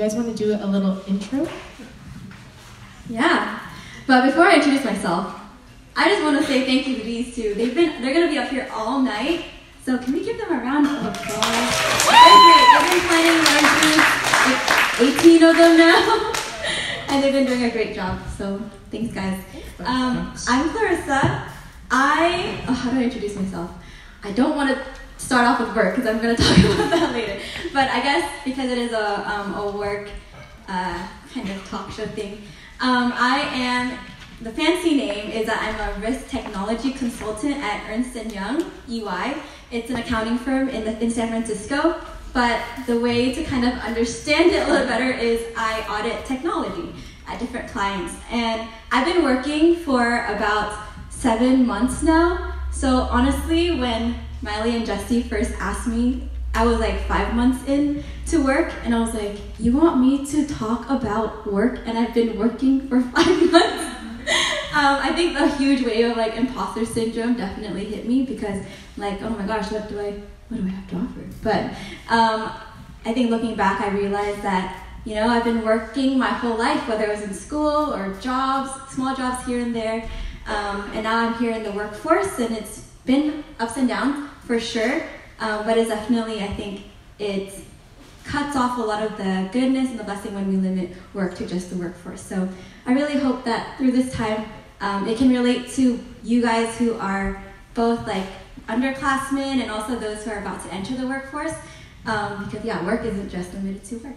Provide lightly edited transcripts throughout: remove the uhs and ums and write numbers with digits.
guys want to do a little intro? Yeah, but before I introduce myself, I just want to say thank you to these two. They're going to be up here all night, so can we give them a round of applause? They're great. They've been planning large groups, like 18 of them now, and they've been doing a great job. So thanks, guys. I'm Clarisa. How do I introduce myself? I don't want to start off with work because I'm going to talk about that later. But I guess because it is a work kind of talk show thing, the fancy name is that I'm a risk technology consultant at Ernst & Young, EY. It's an accounting firm in San Francisco, but the way to kind of understand it a little better is I audit technology at different clients. And I've been working for about 7 months now, so honestly, when Miley and Jesse first asked me, I was like 5 months in to work, and I was like, you want me to talk about work? And I've been working for 5 months. I think the huge wave of like imposter syndrome definitely hit me because like, oh my gosh, what do I have to offer? But I think looking back, I realized that, you know, I've been working my whole life, whether it was in school or jobs, small jobs here and there, and now I'm here in the workforce, and it's been ups and downs for sure, but it's definitely, I think it cuts off a lot of the goodness and the blessing when we limit work to just the workforce. So I really hope that through this time, it can relate to you guys who are both like underclassmen and also those who are about to enter the workforce, because yeah, work isn't just limited to work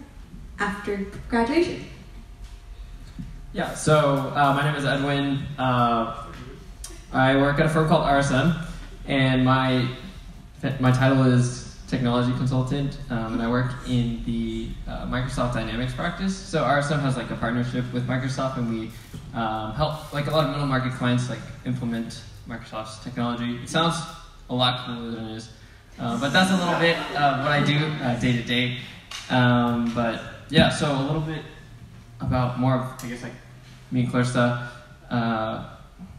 after graduation. Yeah, so my name is Edwin. I work at a firm called RSM, and my title is technology consultant, and I work in the Microsoft Dynamics practice. So RSM has like a partnership with Microsoft, and we help like a lot of middle market clients like implement Microsoft's technology. It sounds a lot cooler than it is, but that's a little bit of what I do day to day. But yeah, so a little bit about more of, I guess, like me and Clarisa.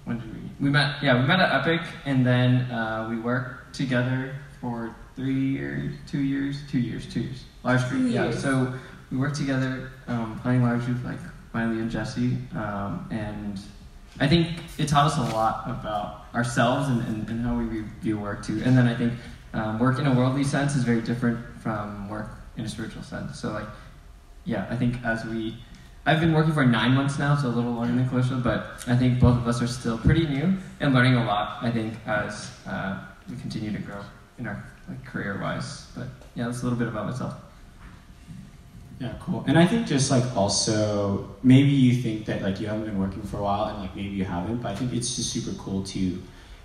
When did we met? Yeah, we met at Epic, and then we worked together for 3 years, 2 years, 2 years, 2 years. Large group, yeah. So we worked together playing large group like Miley and Jesse, and I think it taught us a lot about ourselves and how we view work too. And then I think work in a worldly sense is very different from work in a spiritual sense. So like, yeah, I think I've been working for 9 months now, so a little longer than Clarisa, but I think both of us are still pretty new and learning a lot, I think, as we continue to grow in our like career-wise. But yeah, that's a little bit about myself. Yeah, cool. And I think just like also, maybe you think that like you haven't been working for a while and like maybe you haven't, but I think it's just super cool to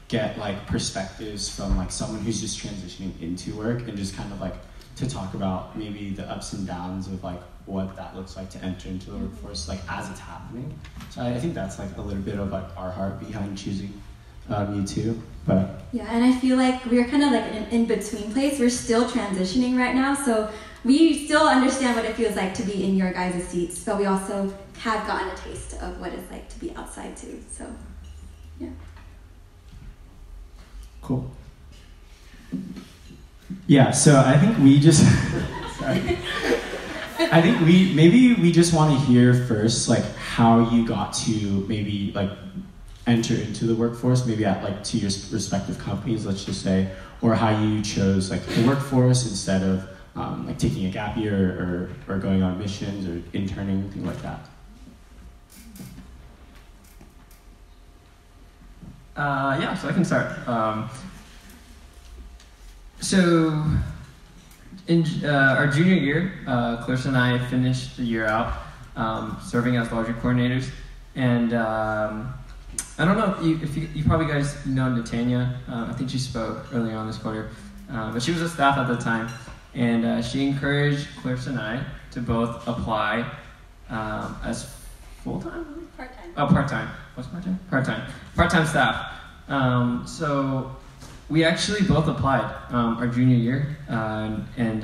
get like perspectives from like someone who's just transitioning into work and just kind of like to talk about maybe the ups and downs of like what that looks like to enter into the workforce like as it's happening. So I think that's like a little bit of like our heart behind choosing you too. But yeah, and I feel like we're kind of like in an in-between place. We're still transitioning right now, so we still understand what it feels like to be in your guys' seats, but we also have gotten a taste of what it's like to be outside too. So yeah. Cool. Yeah, so I think we just sorry. I think we just want to hear first like how you got to maybe like enter into the workforce, maybe at like to your respective companies, let's just say, or how you chose like the workforce instead of like taking a gap year or going on missions or interning, things like that. Yeah, so I can start. So in our junior year, Clarisa and I finished the year out serving as larger coordinators, and I don't know if you probably guys know Natanya. I think she spoke earlier on this quarter, but she was a staff at the time, and she encouraged Clarisa and I to both apply as full-time? Part-time. Oh, part-time. What's part-time? Part-time. Part-time staff. So we actually both applied our junior year, and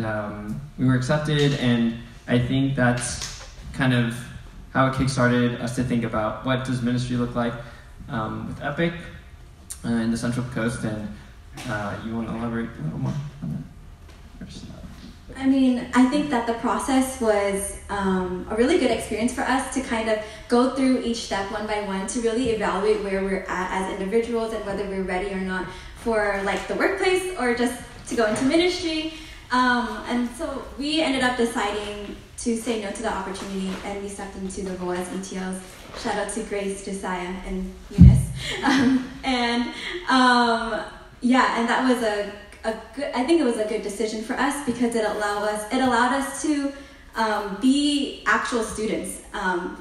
we were accepted, and I think that's kind of how it kickstarted us to think about what does ministry look like with Epic in the Central Coast, and you want to elaborate a little more on that? I mean, I think that the process was a really good experience for us to kind of go through each step one by one to really evaluate where we're at as individuals and whether we're ready or not for like the workplace or just to go into ministry. And so we ended up deciding to say no to the opportunity, and we stepped into the Boaz ETLs. Shout out to Grace, Josiah, and Eunice. And that was a good, I think it was a good decision for us because it allowed us to be actual students,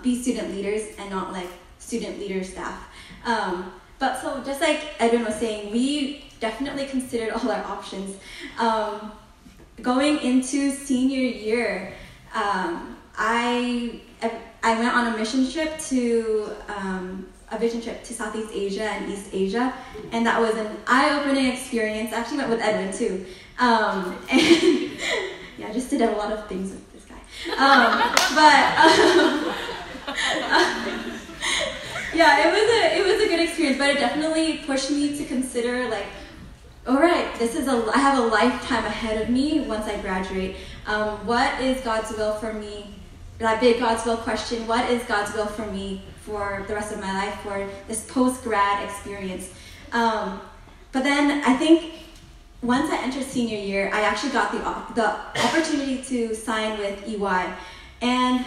be student leaders and not like student leader staff. But so just like Edwin was saying, we definitely considered all our options. Going into senior year, I went on a mission trip to a vision trip to Southeast Asia and East Asia, and that was an eye-opening experience. I actually went with Edwin too, and yeah, I just did a lot of things with this guy. Yeah, it was a good experience, but it definitely pushed me to consider like, all right, I have a lifetime ahead of me once I graduate. What is God's will for me? That big God's will question, what is God's will for me for the rest of my life, for this post-grad experience? But then I think once I entered senior year, I actually got the opportunity to sign with EY. And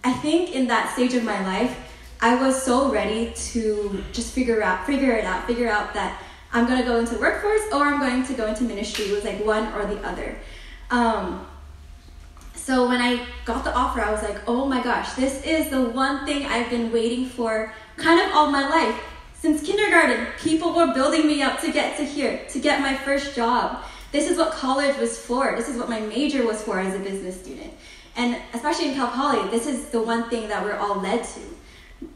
I think in that stage of my life, I was so ready to just figure out that I'm going to go into workforce or I'm going to go into ministry. It was like one or the other. So when I got the offer, I was like, oh my gosh, this is the one thing I've been waiting for kind of all my life. Since kindergarten, people were building me up to get to here, to get my first job. This is what college was for. This is what my major was for as a business student. And especially in Cal Poly, this is the one thing that we're all led to.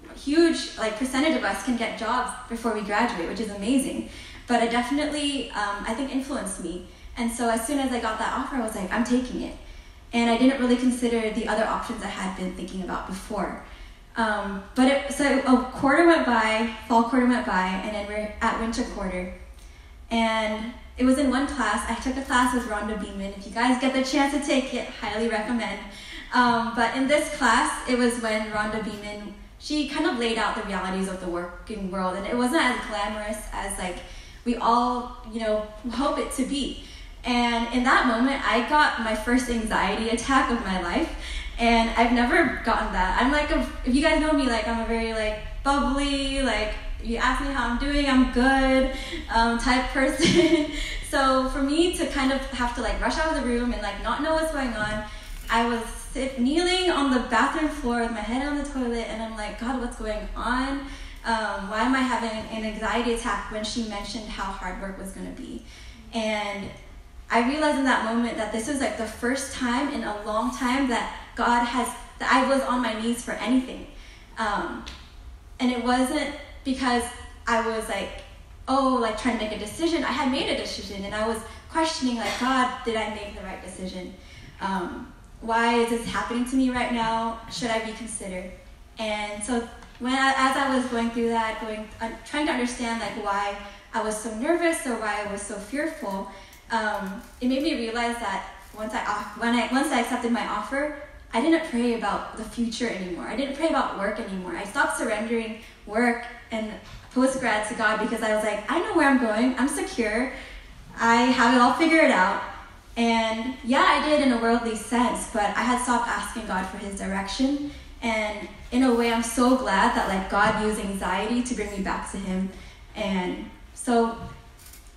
A huge percentage of us can get jobs before we graduate, which is amazing. But it definitely, I think, influenced me. And so as soon as I got that offer, I was like, I'm taking it. And I didn't really consider the other options I had been thinking about before. So a quarter went by, fall quarter went by, and then we're at winter quarter. And it was in one class. I took a class with Rhonda Beeman. If you guys get the chance to take it, highly recommend. But in this class, it was when Rhonda Beeman, she kind of laid out the realities of the working world. And it wasn't as glamorous as we all, hope it to be. And in that moment, I got my first anxiety attack of my life. And I've never gotten that. I'm if you guys know me, I'm a very bubbly, you ask me how I'm doing, I'm good, type person. So for me to kind of have to rush out of the room and not know what's going on, I was kneeling on the bathroom floor with my head on the toilet, and I'm like, God, what's going on? Why am I having an anxiety attack when she mentioned how hard work was going to be? And I realized in that moment that this was the first time in a long time that I was on my knees for anything. And it wasn't because I was trying to make a decision. I had made a decision, and I was questioning God, did I make the right decision? Why is this happening to me right now? Should I reconsider? And so as I was going through that, trying to understand why I was so nervous or why I was so fearful, it made me realize that once I accepted my offer, I didn't pray about the future anymore. I didn't pray about work anymore. I stopped surrendering work and post-grad to God because I was I know where I'm going. I'm secure. I have it all figured out. And yeah, I did in a worldly sense, but I had stopped asking God for his direction. And in a way, I'm so glad that God used anxiety to bring me back to him. And so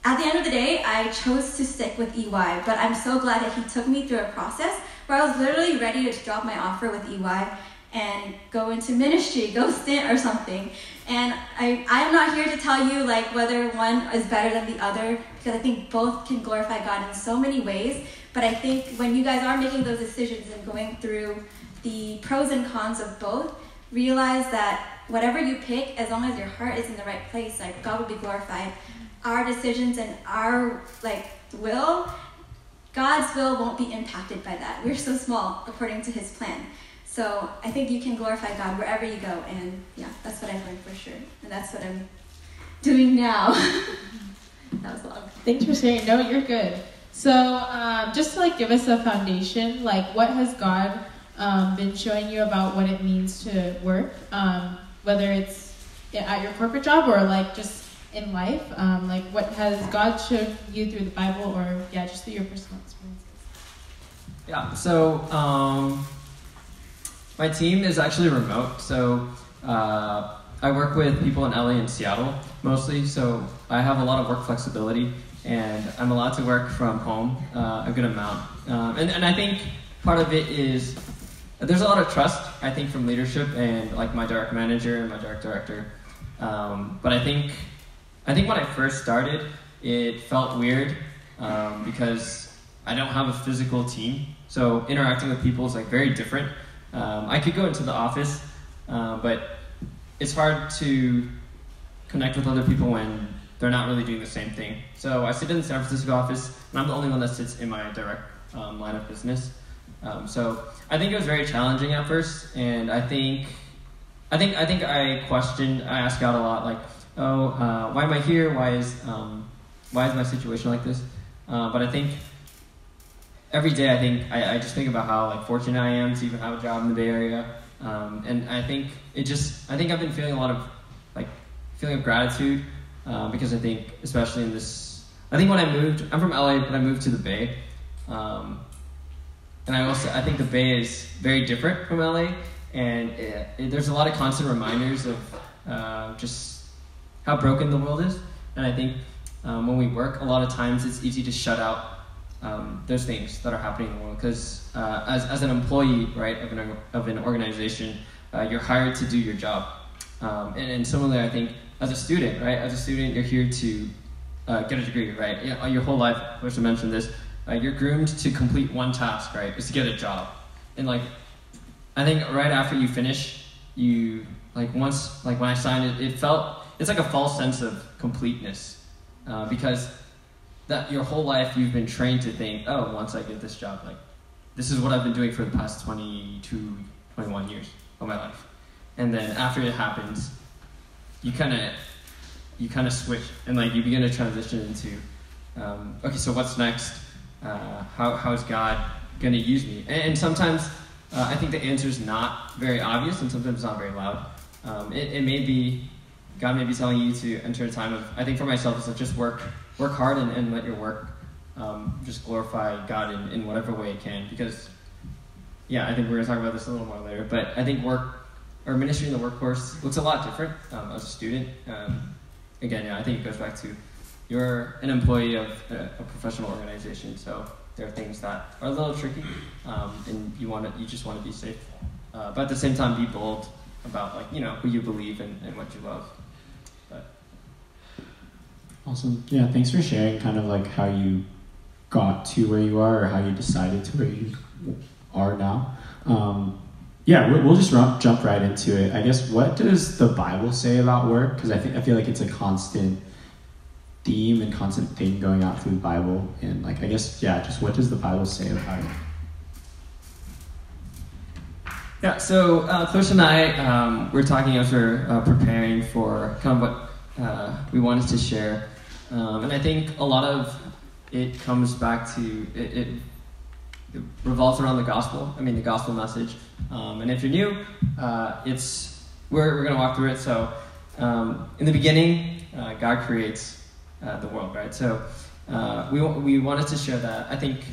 at the end of the day, I chose to stick with EY, but I'm so glad that he took me through a process where I was literally ready to drop my offer with EY and go into ministry, go stint or something. And I am not here to tell you whether one is better than the other, because I think both can glorify God in so many ways. But I think when you guys are making those decisions and going through the pros and cons of both, realize that whatever you pick, as long as your heart is in the right place, God will be glorified. Our decisions and our will, God's will won't be impacted by that. We're so small according to his plan. So I think you can glorify God wherever you go, and yeah, that's what I've learned for sure. And that's what I'm doing now. That was long. Thanks for sharing. No, you're good. So just to like give us a foundation, like what has God been showing you about what it means to work, whether it's at your corporate job or like just in life, like what has God showed you through the Bible or just through your personal experiences? Yeah, so my team is actually remote, so I work with people in LA and Seattle mostly, so I have a lot of work flexibility, and I'm allowed to work from home a good amount. And I think part of it is there's a lot of trust, I think, from leadership and like my direct manager and my direct director. But I think when I first started, it felt weird because I don't have a physical team, so interacting with people is like very different. I could go into the office, but it's hard to connect with other people when they're not really doing the same thing. So I sit in the San Francisco office, and I'm the only one that sits in my direct line of business. So I think it was very challenging at first, and I think I questioned. I asked God a lot, like, why am I here? Why is my situation like this? But I think every day, I just think about how like fortunate I am to even have a job in the Bay Area, and I think I've been feeling a lot of like feeling of gratitude because I think especially in this, I think when I moved, I'm from LA, but I moved to the Bay, and I think the Bay is very different from LA, and there's a lot of constant reminders of just how broken the world is, and I think when we work, a lot of times it's easy to shut out those things that are happening in the world, because as an employee, right, of an organization, you're hired to do your job, and similarly, I think as a student, right, you're here to get a degree, right? Your whole life, I wish I mentioned this, you're groomed to complete one task, right, is to get a job, and like I think right after you finish, you like once like when I signed it, it's like a false sense of completeness, because that your whole life you've been trained to think, oh, once I get this job, like this is what I've been doing for the past 22, 21 years of my life. And then after it happens, you kind of switch, and like you begin to transition into, okay, so what's next? How is God going to use me? And sometimes I think the answer is not very obvious, and sometimes it's not very loud. It may be, God may be telling you to enter a time of, I think for myself, it's like just work hard and let your work just glorify God in whatever way it can. Because, I think we're going to talk about this a little more later, but I think work or ministry in the workforce looks a lot different as a student. Again, I think it goes back to you're an employee of a professional organization, so there are things that are a little tricky, and you just want to be safe, but at the same time be bold about like who you believe and what you love. But awesome. Yeah, thanks for sharing kind of like how you got to where you are, or how you decided to where you are now. We'll just jump right into it. I guess, what does the Bible say about work? Because I feel like it's a constant theme and constant thing going out through the Bible, and like I guess just what does the Bible say about it? Yeah, so Clarisa and I we're talking as we're preparing for kind of what we wanted to share, and I think a lot of it comes back to it revolves around the gospel. I mean, the gospel message. And if you're new, we're going to walk through it. So, in the beginning, God creates the world, right? So, we wanted to share that. I think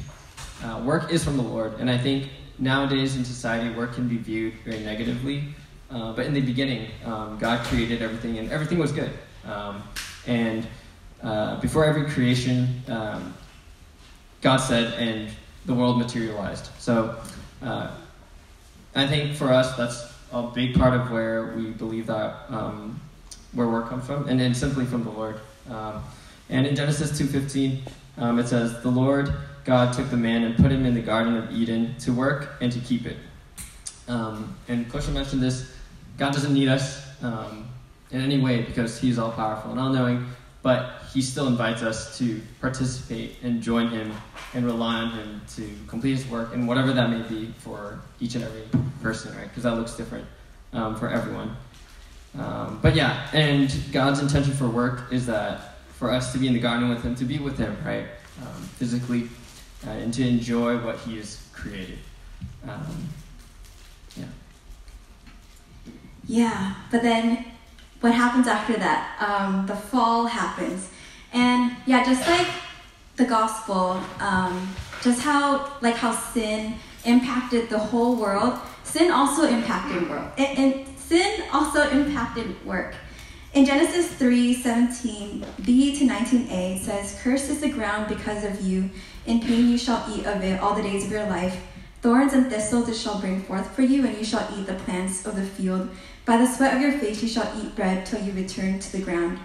work is from the Lord, and I think nowadays in society, work can be viewed very negatively. But in the beginning, God created everything, and everything was good. And before every creation, God said, and the world materialized. So I think for us, that's a big part of where we believe that where work comes from, and then simply from the Lord. And in Genesis 2:15, it says, "The Lord God took the man and put him in the Garden of Eden to work and to keep it." And Kosha mentioned this, God doesn't need us in any way because he's all-powerful and all-knowing, but he still invites us to participate and join him and rely on him to complete his work, and whatever that may be for each and every person, right? Because that looks different for everyone. And God's intention for work is that for us to be in the garden with him, to be with him, right? physically, and to enjoy what He has created. Yeah, but then what happens after that? The fall happens. And yeah, just like the gospel, just how sin impacted the whole world, sin also impacted world. And sin also impacted work. In Genesis 3:17b to 19a, it says, "Cursed is the ground because of you. In pain you shall eat of it all the days of your life. Thorns and thistles it shall bring forth for you, and you shall eat the plants of the field. By the sweat of your face you shall eat bread till you return to the ground."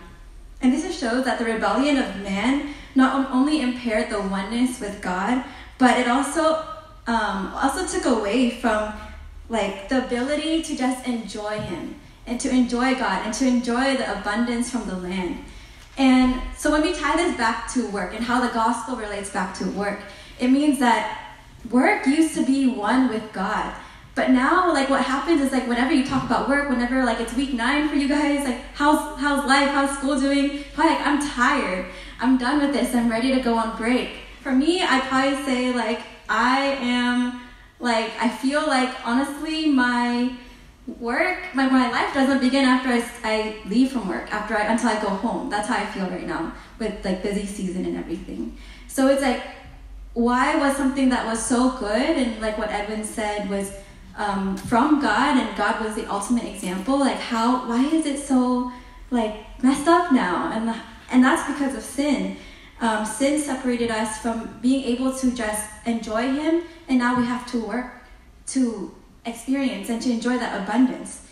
And this shows that the rebellion of man not only impaired the oneness with God, but it also took away from the ability to just enjoy Him and to enjoy God and to enjoy the abundance from the land. And so when we tie this back to work and how the gospel relates back to work, it means that work used to be one with God. But now, what happens is, whenever you talk about work, whenever, it's week 9 for you guys, how's life, how's school doing? Probably, I'm tired. I'm done with this. I'm ready to go on break. For me, I'd probably say, I feel honestly, my work, my life doesn't begin after I leave from work, until I go home. That's how I feel right now, with, busy season and everything. So it's, why was something that was so good, and, what Edwin said was, from God, and God was the ultimate example, why is it so messed up now? And that's because of sin. Sin separated us from being able to just enjoy Him, and now we have to work to experience and to enjoy that abundance.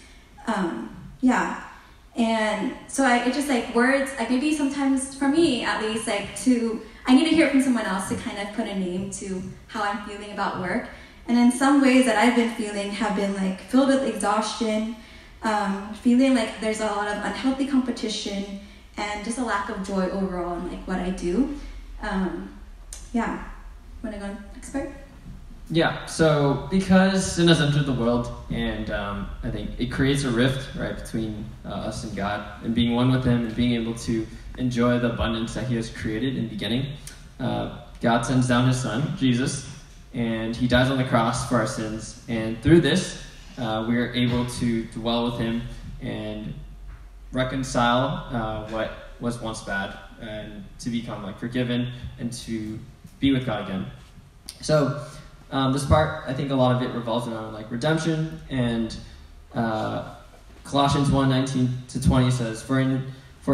And so it just words, maybe sometimes for me at least, I need to hear it from someone else to kind of put a name to how I'm feeling about work. And in some ways that I've been feeling have been filled with exhaustion, feeling there's a lot of unhealthy competition, and just a lack of joy overall in what I do. Want to go next part? Yeah, so because sin has entered the world, and I think it creates a rift, right, between us and God, and being one with Him, and being able to enjoy the abundance that He has created in the beginning. God sends down His Son, Jesus, and He dies on the cross for our sins. And through this, we are able to dwell with Him and reconcile what was once bad, and to become forgiven and to be with God again. So this part, I think a lot of it revolves around redemption, and Colossians 1:19-20 says, For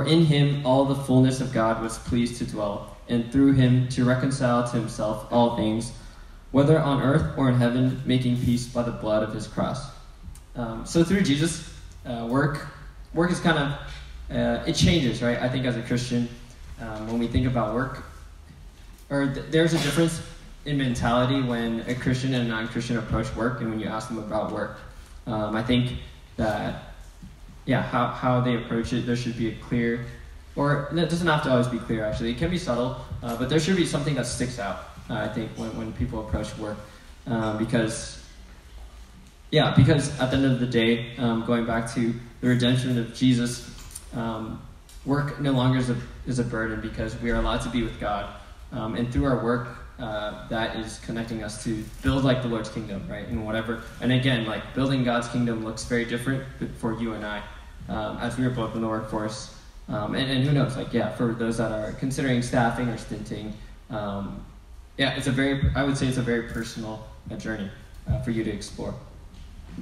in Him all the fullness of God was pleased to dwell, and through Him to reconcile to Himself all things, whether on earth or in heaven, making peace by the blood of His cross. So through Jesus, work is kind of, it changes, right? I think as a Christian, when we think about work, there's a difference in mentality when a Christian and a non-Christian approach work, and when you ask them about work. I think that, how they approach it, there should be a clear, or it doesn't have to always be clear, actually. It can be subtle, but there should be something that sticks out, I think, when people approach work. Because at the end of the day, going back to the redemption of Jesus, work no longer is a burden, because we are allowed to be with God. And through our work, that is connecting us to build the Lord's kingdom, right? And whatever. And again, building God's kingdom looks very different for you and I, as we are both in the workforce. And who knows, for those that are considering staffing or stinting, I would say it's a very personal journey for you to explore.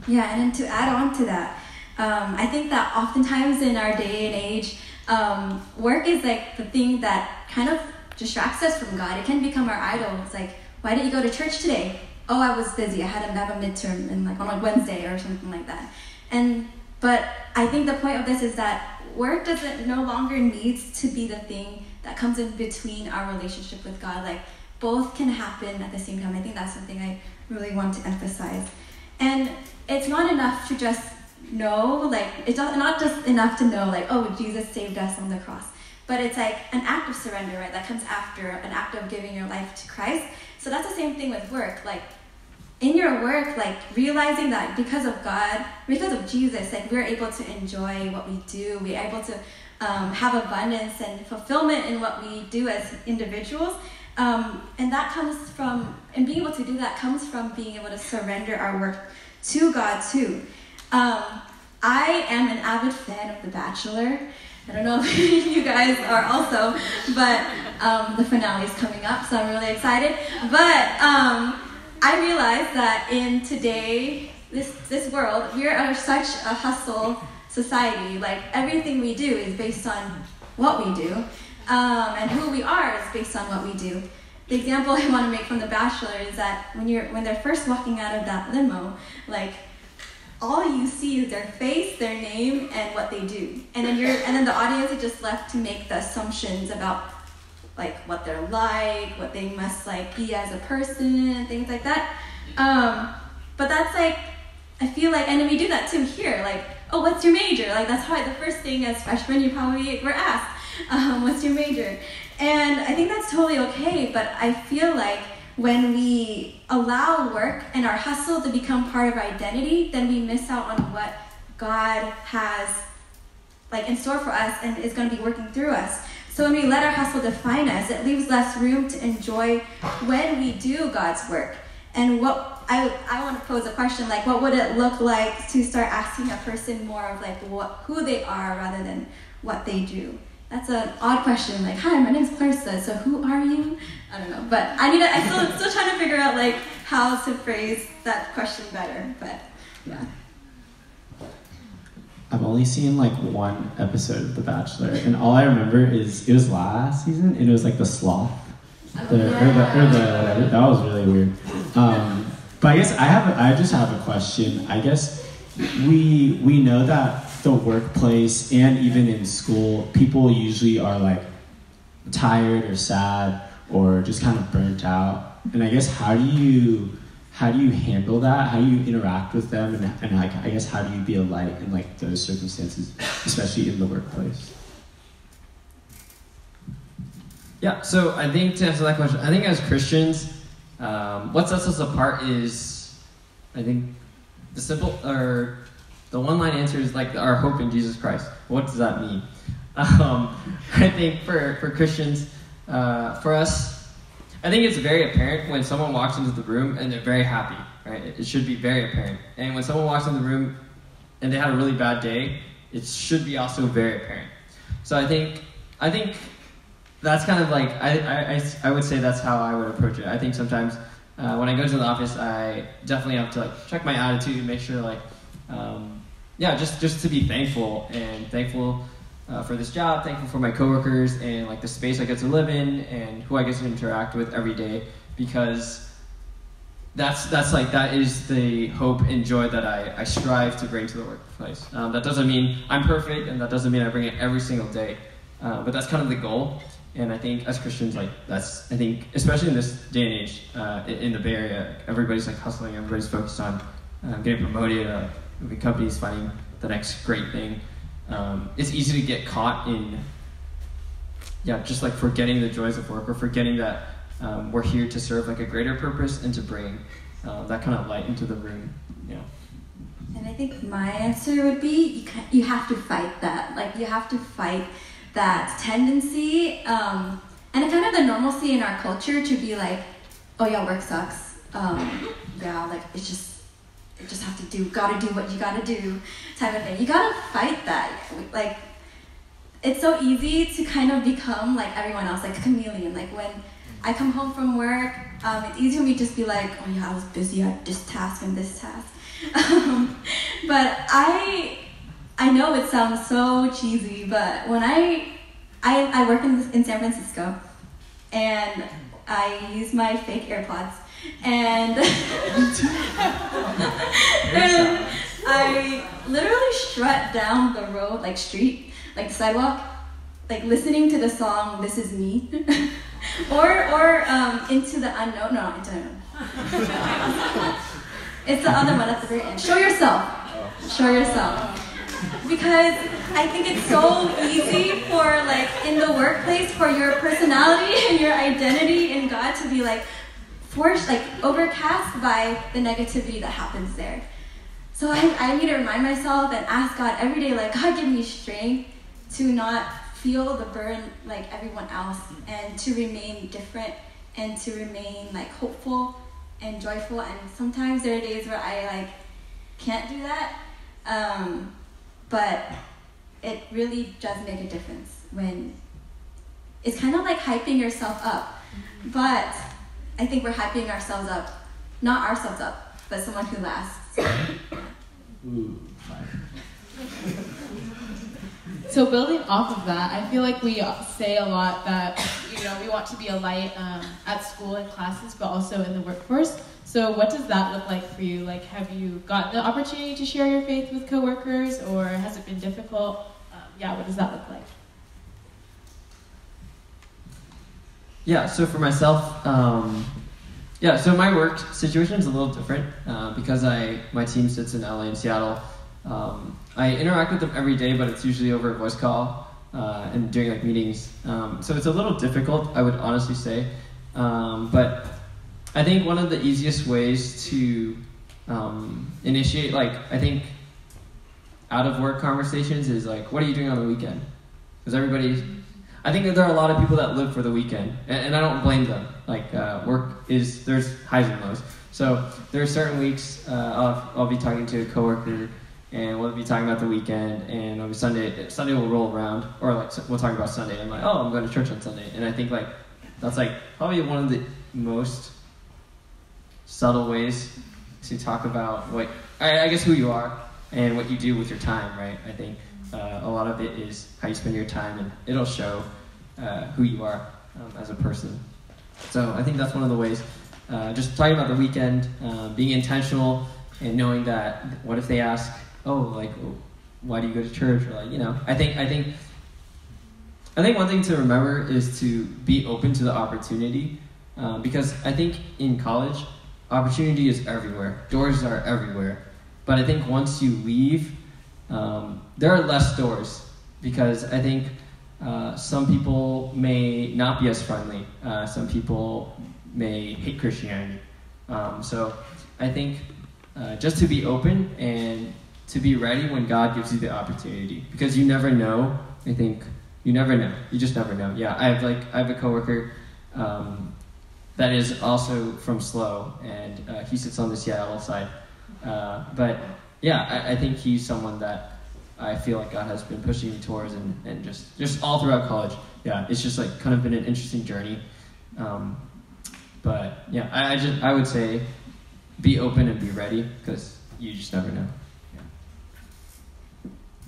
Yeah, and then to add on to that, I think that oftentimes in our day and age, work is the thing that kind of distracts us from God. It can become our idol. It's why didn't you go to church today? Oh, I was busy. I had a midterm on Wednesday or something like that. But I think the point of this is that work no longer needs to be the thing that comes in between our relationship with God. Both can happen at the same time. I think that's something I really want to emphasize. And it's not enough to just know, it's not just enough to know, oh, Jesus saved us on the cross. But it's an act of surrender, right? That comes after an act of giving your life to Christ. So that's the same thing with work. In your work, realizing that because of God, because of Jesus, we're able to enjoy what we do. We're able to have abundance and fulfillment in what we do as individuals. And that comes from, and being able to do that comes from being able to surrender our work to God too. I am an avid fan of The Bachelor. I don't know if you guys are also, but the finale is coming up, so I'm really excited. But I realize that in today, this world, we are such a hustle society. Like, everything we do is based on what we do, and who we are is based on what we do. The example I want to make from The Bachelor is that when they're first walking out of that limo, like, all you see is their face, their name, and what they do. And then the audience is just left to make the assumptions about like what they're like, what they must like be as a person, and things like that. But that's like, I feel like, and then we do that too here. Like, oh, what's your major? Like, that's probably the first thing as freshmen you probably were asked. What's your major? And I think that's totally okay, but I feel like when we allow work and our hustle to become part of our identity, then we miss out on what God has like in store for us and is going to be working through us. So when we let our hustle define us, it leaves less room to enjoy when we do God's work. And what I want to pose a question, like, what would it look like to start asking a person more of like who they are rather than what they do? That's an odd question. Like, hi, my name's Clarisa, so who are you? I don't know, but I'm still trying to figure out like how to phrase that question better. But yeah. I've only seen like one episode of The Bachelor, and all I remember is it was last season, and it was like the sloth, or the whatever. That was really weird. But I guess I just have a question. I guess we know that the workplace and even in school, people usually are like tired or sad or just kind of burnt out. And I guess how do you handle that? How do you interact with them? And like, I guess how do you be a light in like those circumstances, especially in the workplace? Yeah, so I think to answer that question, I think as Christians, what sets us apart is, I think, the one-line answer is like our hope in Jesus Christ. What does that mean? I think for Christians, for us, I think it's very apparent when someone walks into the room and they're very happy, right? It should be very apparent. And when someone walks in the room and they had a really bad day, it should be also very apparent. So I think that's kind of like, I would say that's how I would approach it. I think sometimes when I go to the office, I definitely have to like check my attitude and make sure like, just to be thankful for this job, thankful for my coworkers and like the space I get to live in and who I get to interact with every day, because that is the hope and joy that I strive to bring to the workplace. That doesn't mean I'm perfect, and that doesn't mean I bring it every single day, but that's kind of the goal. And I think as Christians, like I think especially in this day and age in the Bay Area, everybody's like hustling, everybody's focused on getting promoted, the company's finding the next great thing. It's easy to get caught in, just like forgetting the joys of work, or forgetting that we're here to serve like a greater purpose and to bring that kind of light into the room. Yeah. And I think my answer would be you have to fight that. Like, you have to fight that tendency and kind of the normalcy in our culture to be like, oh yeah, work sucks. Like you just have to gotta do what you gotta do type of thing. You gotta fight that. Like, it's so easy to kind of become like everyone else, like a chameleon. Like, when I come home from work, it's easy for me to just be like, oh yeah, I was busy at this task and this task. But I know it sounds so cheesy, but when I work in San Francisco, and I use my fake AirPods, and and I literally strut down the road, like street, like the sidewalk, like listening to the song "This Is Me," or Into the Unknown. No, Into the Unknown. It's the other one at the very end. Show yourself. Show yourself. Because I think it's so easy for, like, in the workplace, for your personality and your identity in God to be, like, forced, like, overcast by the negativity that happens there. So I need to remind myself and ask God every day, like, God, give me strength to not feel the burden like everyone else, and to remain different and to remain like hopeful and joyful. And sometimes there are days where I like can't do that, but it really does make a difference when it's kind of like hyping yourself up. But I think we're hyping ourselves up, not ourselves up, but someone who lasts. Ooh, fire. So building off of that, I feel like we say a lot that, we want to be a light at school and classes, but also in the workforce. So what does that look like for you? Like, have you gotten the opportunity to share your faith with coworkers, or has it been difficult? What does that look like? Yeah, so for myself, so my work situation is a little different because my team sits in LA and Seattle. I interact with them every day, but it's usually over a voice call and during like meetings. So it's a little difficult, I would honestly say. But I think one of the easiest ways to initiate, I think, out of work conversations is what are you doing on the weekend? Because I think that there are a lot of people that live for the weekend, and I don't blame them. There's highs and lows. So there are certain weeks I'll be talking to a coworker, and we'll be talking about the weekend, and it'll be Sunday will roll around, or we'll talk about Sunday, and I'm like, oh, I'm going to church on Sunday, and I think that's probably one of the most subtle ways to talk about I guess who you are and what you do with your time, right? I think a lot of it is how you spend your time, and it'll show who you are as a person. So I think that's one of the ways. Just talking about the weekend, being intentional, and knowing that what if they ask, why do you go to church? Or I think one thing to remember is to be open to the opportunity, because I think in college, opportunity is everywhere. Doors are everywhere. But I think once you leave, there are less doors, because I think some people may not be as friendly. Some people may hate Christianity. So I think just to be open and to be ready when God gives you the opportunity, because you never know. I think you never know. You just never know. Yeah, I have a coworker that is also from SLO, and he sits on the Seattle side. But yeah, I think he's someone that I feel like God has been pushing me towards, and just all throughout college. Yeah, it's just kind of been an interesting journey. But yeah, I would say be open and be ready, because you just never know.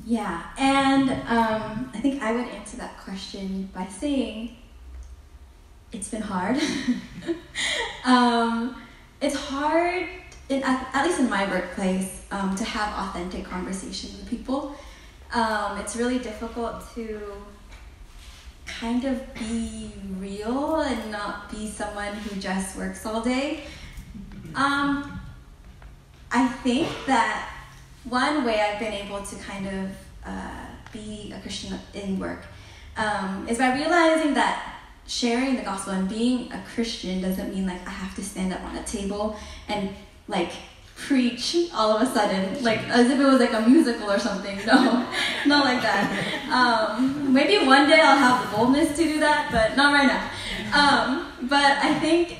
Yeah, and I think I would answer that question by saying it's been hard. It's hard, at least in my workplace, to have authentic conversations with people. It's really difficult to kind of be real and not be someone who just works all day. I think that one way I've been able to kind of be a Christian in work is by realizing that sharing the gospel and being a Christian doesn't mean I have to stand up on a table and preach all of a sudden, as if it was a musical or something. No, not like that. Maybe one day I'll have the boldness to do that, but not right now. But I think,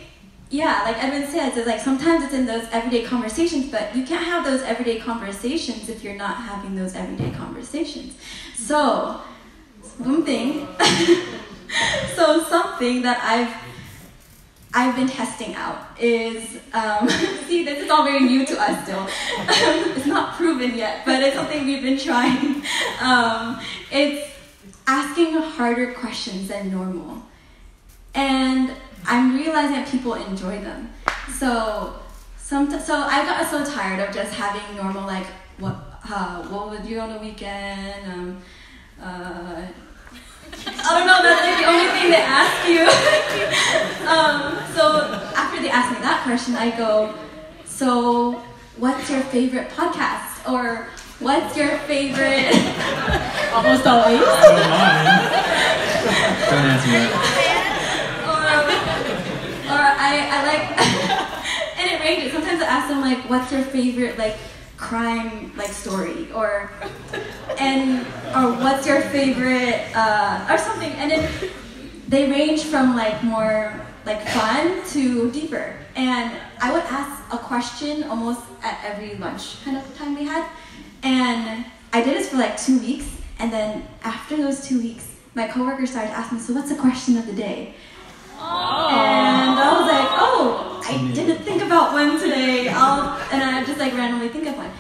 like Edwin says, it's sometimes it's in those everyday conversations, but you can't have those everyday conversations if you're not having those everyday conversations. So, something that I've been testing out is, see, this is all very new to us still. It's not proven yet, but it's something we've been trying. It's asking harder questions than normal. And I'm realizing that people enjoy them. So I got so tired of just having normal, what would you do on the weekend? I don't know, that's the only thing they ask you. So after they ask me that question, I go, so what's your favorite podcast? Or what's your favorite... Almost always. Don't answer that. Or I like... and it ranges. Sometimes I ask them, what's your favorite, crime story, or what's your favorite or something, and then they range from more like fun to deeper. And I would ask a question almost at every lunch kind of time we had. And I did this for like 2 weeks. And then after those 2 weeks, my coworkers started asking me, so what's the question of the day? And I was like, oh, I didn't think about one today. And I just like randomly think of one.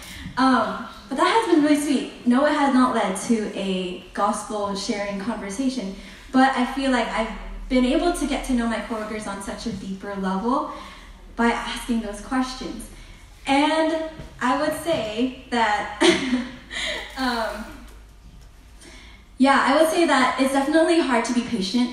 But that has been really sweet. No, it has not led to a gospel sharing conversation, but I feel like I've been able to get to know my coworkers on such a deeper level by asking those questions. And I would say that, I would say that it's definitely hard to be patient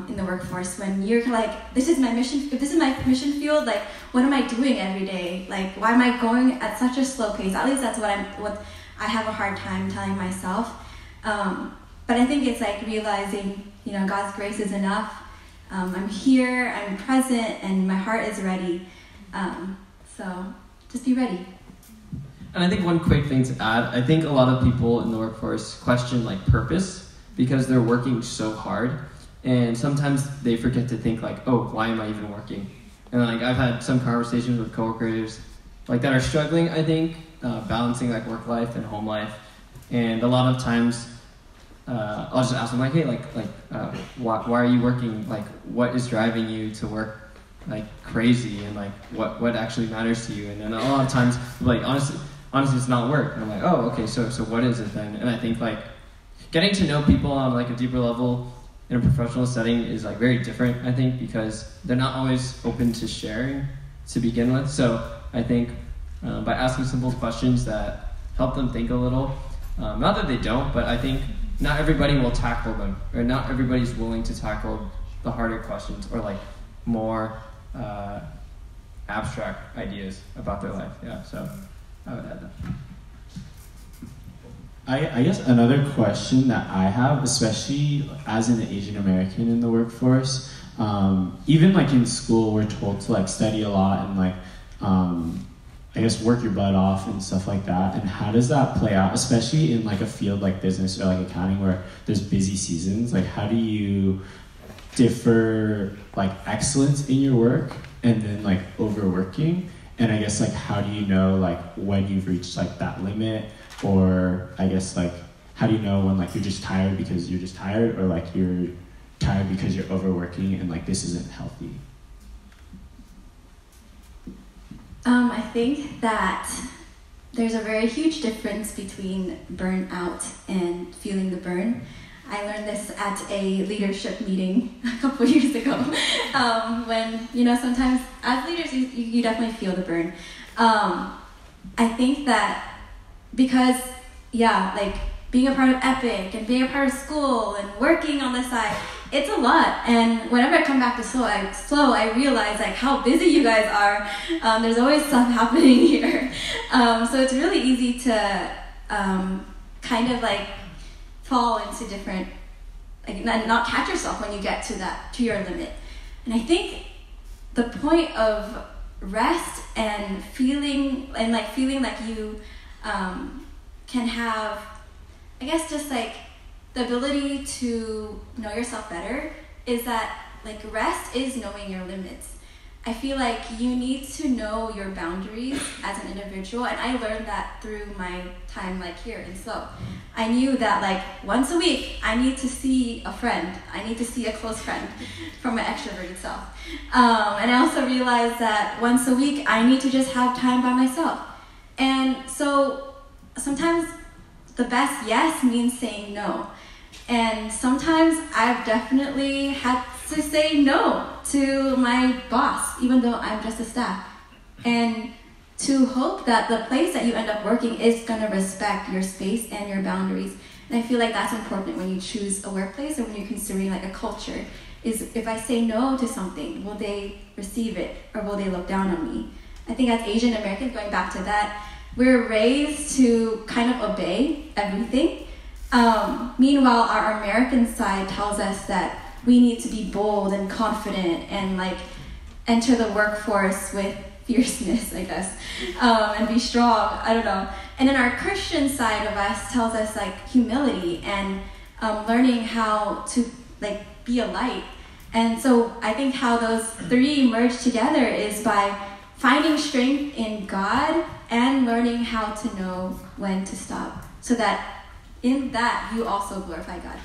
in the workforce when you're like, this is my mission. If this is my mission field, like, what am I doing every day? Like, why am I going at such a slow pace? At least that's what I have a hard time telling myself. But I think it's like realizing, God's grace is enough. I'm here, I'm present, and my heart is ready. So just be ready. And I think one quick thing to add, I think a lot of people in the workforce question like purpose because they're working so hard. And sometimes they forget to think like, oh, why am I even working? And like I've had some conversations with coworkers like that are struggling, I think, balancing like work life and home life. And a lot of times I'll just ask them like, hey, why are you working? Like, what is driving you to work like crazy? And like, what actually matters to you? And then a lot of times, like, honestly, it's not work. And I'm like, oh, okay, so what is it then? And I think like getting to know people on like a deeper level in a professional setting is like very different, I think, because they're not always open to sharing to begin with. So I think by asking simple questions that help them think a little, not that they don't, but I think not everybody will tackle them, or not everybody's willing to tackle the harder questions or like more abstract ideas about their life. Yeah, so I would add that. I guess another question that I have, especially as an Asian American in the workforce, even like in school, we're told to like study a lot and like, I guess work your butt off and stuff like that. And how does that play out, especially in like a field like business or like accounting where there's busy seasons? Like, how do you differ like excellence in your work and then like overworking? And I guess like, how do you know like when you've reached like that limit? Or I guess like, how do you know when like you're just tired because you're just tired, or like you're tired because you're overworking and like this isn't healthy? I think that there's a very huge difference between burnout and feeling the burn. I learned this at a leadership meeting a couple years ago. When, sometimes as leaders, you definitely feel the burn. I think that because, like being a part of Epic and being a part of school and working on the side, it's a lot. And whenever I come back to slow, I realize like how busy you guys are. There's always stuff happening here. So it's really easy to kind of like fall into different, like not catch yourself when you get to your limit. And I think the point of rest and feeling like you can have, I guess, just like the ability to know yourself better is that like rest is knowing your limits. I feel like you need to know your boundaries as an individual, and I learned that through my time like here in Slow. I knew that like once a week I need to see a friend. I need to see a close friend from my extroverted self. And I also realized that once a week I need to just have time by myself. And so sometimes the best yes means saying no. And sometimes I've definitely had to say no to my boss, even though I'm just a staff. And to hope that the place that you end up working is going to respect your space and your boundaries. And I feel like that's important when you choose a workplace or when you're considering like a culture, is if I say no to something, will they receive it or will they look down on me? I think as Asian Americans, going back to that, we're raised to kind of obey everything. Meanwhile, our American side tells us that we need to be bold and confident and like enter the workforce with fierceness, I guess, and be strong. I don't know. And then our Christian side of us tells us like humility and learning how to like be a light. And so I think how those three merge together is by finding strength in God and learning how to know when to stop, so that in that you also glorify God.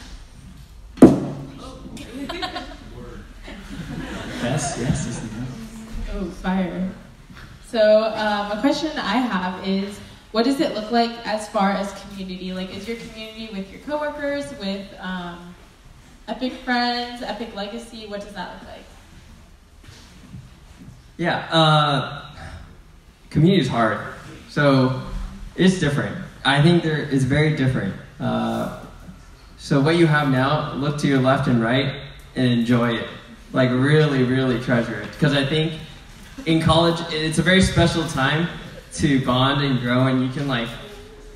Yes. Oh, fire. So a question I have is, what does it look like as far as community? Like, is your community with your coworkers, with Epic friends, Epic legacy? What does that look like? Yeah, community is hard. So it's different. I think it's very different. So what you have now, look to your left and right and enjoy it. Like really, really treasure it. Because I think in college, it's a very special time to bond and grow, and you can like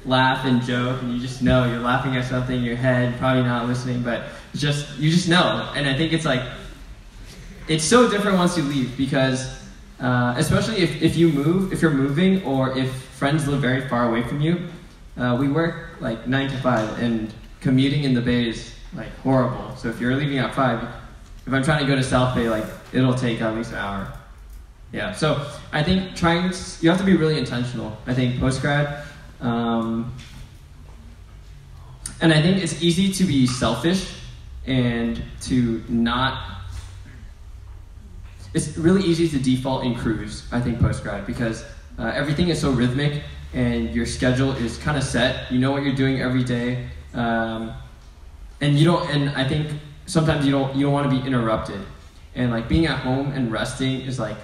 laugh and joke, and you just know you're laughing at something in your head, probably not listening, but you just know. And I think it's like, it's so different once you leave, because especially if you're moving, or if friends live very far away from you. We work like 9 to 5, and commuting in the Bay is like horrible. So if you're leaving at 5, if I'm trying to go to South Bay, like it'll take at least an hour. Yeah, so I think you have to be really intentional. I think post-grad, and I think it's easy to be selfish and to not, it's really easy to default in cruise, I think, post-grad, because everything is so rhythmic and your schedule is kind of set. You know what you're doing every day, and I think sometimes you don't want to be interrupted. And like being at home and resting is like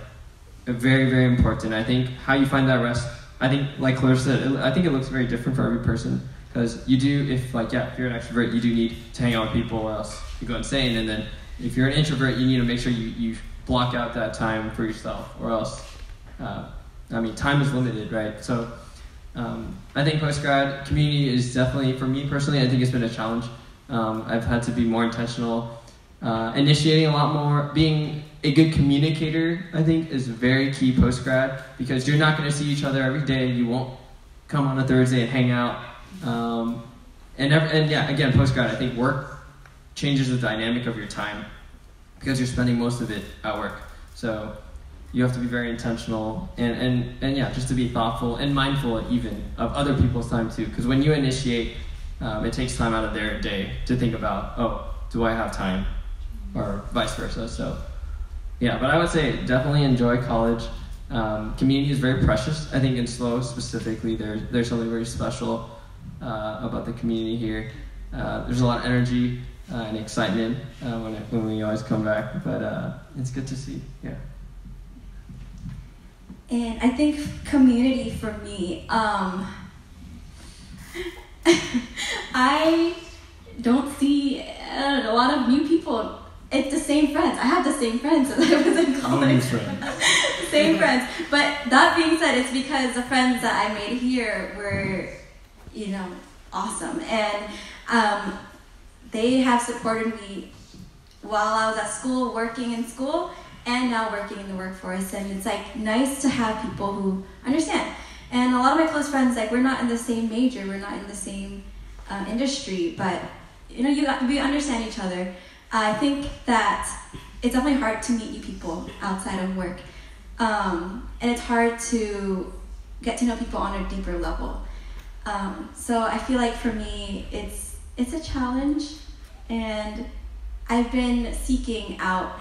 very, very important. I think how you find that rest, I think like Clarisa said, I think it looks very different for every person, because you do, if you're an extrovert, you do need to hang out with people, or else you go insane. And then if you're an introvert, you need to make sure you block out that time for yourself, or else, time is limited, right? So I think post-grad community is definitely, for me personally, I think it's been a challenge. I've had to be more intentional, initiating a lot more, being a good communicator, I think, is very key post-grad, because you're not going to see each other every day. You won't come on a Thursday and hang out. Again, post-grad, I think work changes the dynamic of your time, because you're spending most of it at work. So you have to be very intentional, and just to be thoughtful and mindful even of other people's time too. Because when you initiate, it takes time out of their day to think about, oh, do I have time? Or vice versa. So yeah, but I would say definitely enjoy college. Community is very precious. I think in SLO specifically, there's something very special about the community here. There's a lot of energy and excitement when we always come back, but it's good to see. Yeah. And I think community for me, I don't see a lot of new people. It's the same friends. I have the same friends as I was in college. Same friends. But that being said, it's because the friends that I made here were, awesome. And they have supported me while I was at school, working in school, and now working in the workforce. And it's like nice to have people who understand. And a lot of my close friends, like, we're not in the same major, we're not in the same industry, but we understand each other. I think that it's definitely hard to meet new people outside of work, and it's hard to get to know people on a deeper level. So I feel like for me, it's a challenge, and I've been seeking out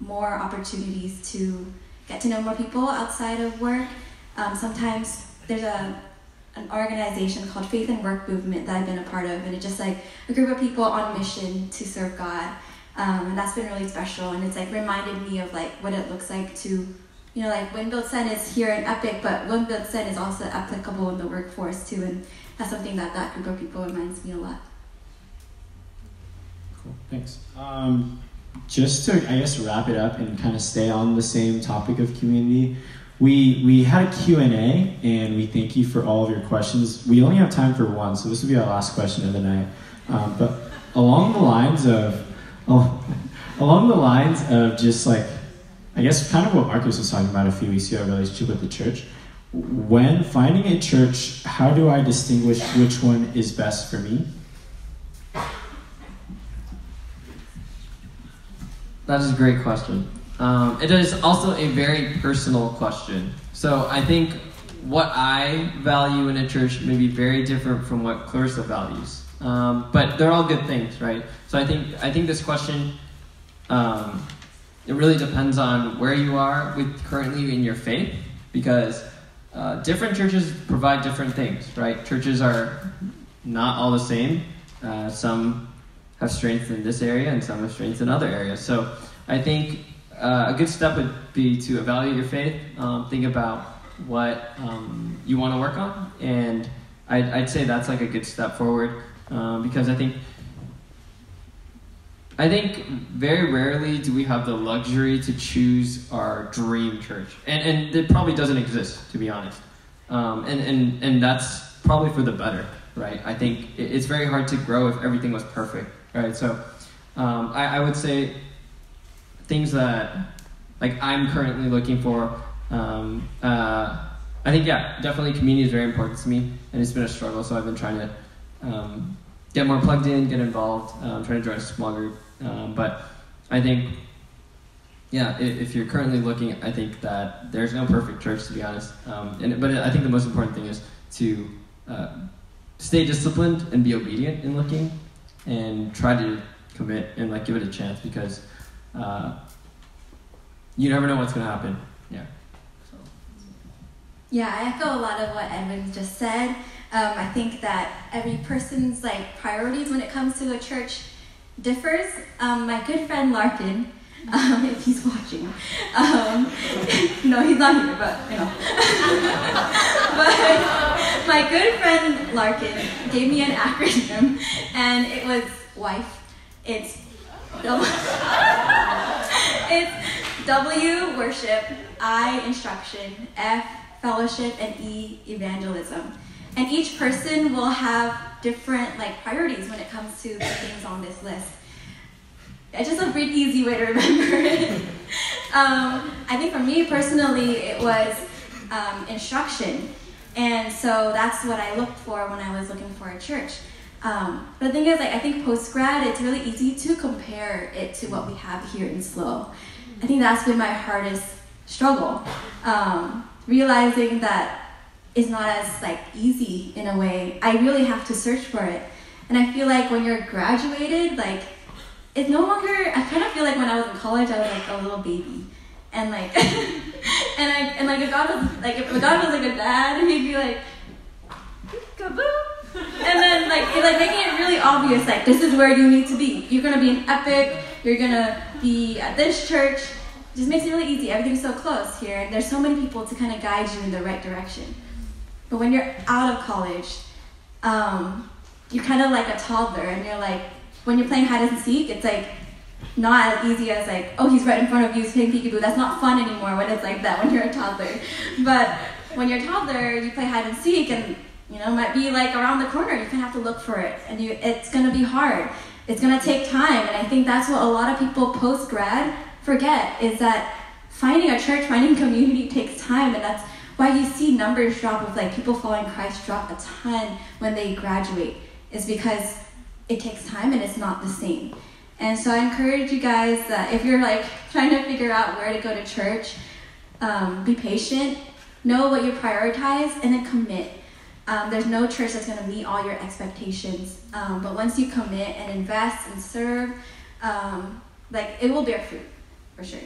more opportunities to get to know more people outside of work. Sometimes there's an organization called Faith and Work Movement that I've been a part of, and it's just like a group of people on mission to serve God, and that's been really special. And it's like reminded me of like what it looks like to, like Winfield Sen is here in Epic, but Winfield Sen is also applicable in the workforce too, and that's something that group of people reminds me a lot. Cool, thanks. Just to, I guess, wrap it up and kind of stay on the same topic of community, we had a Q&A, and we thank you for all of your questions. We only have time for one, so this will be our last question of the night. But along the lines of just like, I guess kind of what Marcus was talking about a few weeks ago, relationship with the church. When finding a church, how do I distinguish which one is best for me? That is a great question. It is also a very personal question. So I think what I value in a church may be very different from what Clarisa values. But they're all good things, right? So I think this question, it really depends on where you are currently in your faith, because different churches provide different things, right? Churches are not all the same. Some have strength in this area and some have strength in other areas. So I think a good step would be to evaluate your faith, think about what you want to work on, and I'd say that's like a good step forward, because I think very rarely do we have the luxury to choose our dream church, and it probably doesn't exist, to be honest, and that's probably for the better, right? I think it's very hard to grow if everything was perfect, right? So I would say things that like I'm currently looking for. I think, definitely community is very important to me, and it's been a struggle, so I've been trying to get more plugged in, get involved, trying to join a small group. But I think, if you're currently looking, I think that there's no perfect church, to be honest. But I think the most important thing is to stay disciplined and be obedient in looking, and try to commit and like give it a chance, because you never know what's going to happen. Yeah, I echo a lot of what Edwin just said. I think that every person's like priorities when it comes to a church differs. My good friend Larkin, if he's watching, no, he's not here, but you know. But my good friend Larkin gave me an acronym, and it was WIFE. It's W, worship, I, instruction, F, fellowship, and E, evangelism. And each person will have different like priorities when it comes to the things on this list. It's just a pretty easy way to remember it. I think for me personally, it was instruction. And so that's what I looked for when I was looking for a church. But the thing is, like, I think post-grad, it's really easy to compare it to what we have here in SLO. I think that's been my hardest struggle. Realizing that it's not as like easy in a way. I really have to search for it. And I feel like when you're graduated, like, it's no longer, I kind of feel like when I was in college, I was like a little baby. And like, if God was like a dad, he'd be like, kaboom. And then it's making it really obvious, like, this is where you need to be. You're gonna be an epic, you're gonna be at this church. It just makes it really easy. Everything's so close here, and there's so many people to kind of guide you in the right direction. But when you're out of college, you're kind of like a toddler, and you're like, when you're playing hide and seek, it's like not as easy as like, oh, he's right in front of you, he's playing peekaboo. That's not fun anymore when it's like that when you're a toddler. But when you're a toddler, you play hide and seek, and it might be like around the corner. You kind of have to look for it, and it's gonna be hard. It's gonna take time, and I think that's what a lot of people post-grad forget, is that finding a church, finding community takes time, and that's why you see numbers drop of like people following Christ drop a ton when they graduate, is because it takes time and it's not the same. And so I encourage you guys that if you're like trying to figure out where to go to church, be patient, know what you prioritize, and then commit. There's no church that's going to meet all your expectations, but once you commit and invest and serve, it will bear fruit, for sure.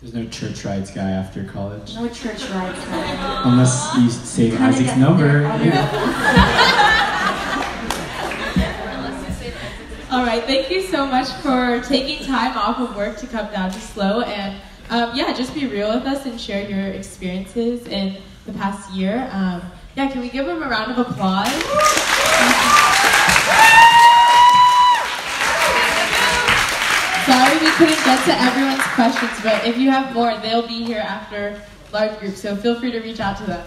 There's no church rides guy after college. No church rides guy. Unless you save Isaac's number. All right, thank you so much for taking time off of work to come down to SLO, and just be real with us and share your experiences in the past year. Can we give them a round of applause? Sorry we couldn't get to everyone's questions, but if you have more, they'll be here after large groups, so feel free to reach out to them.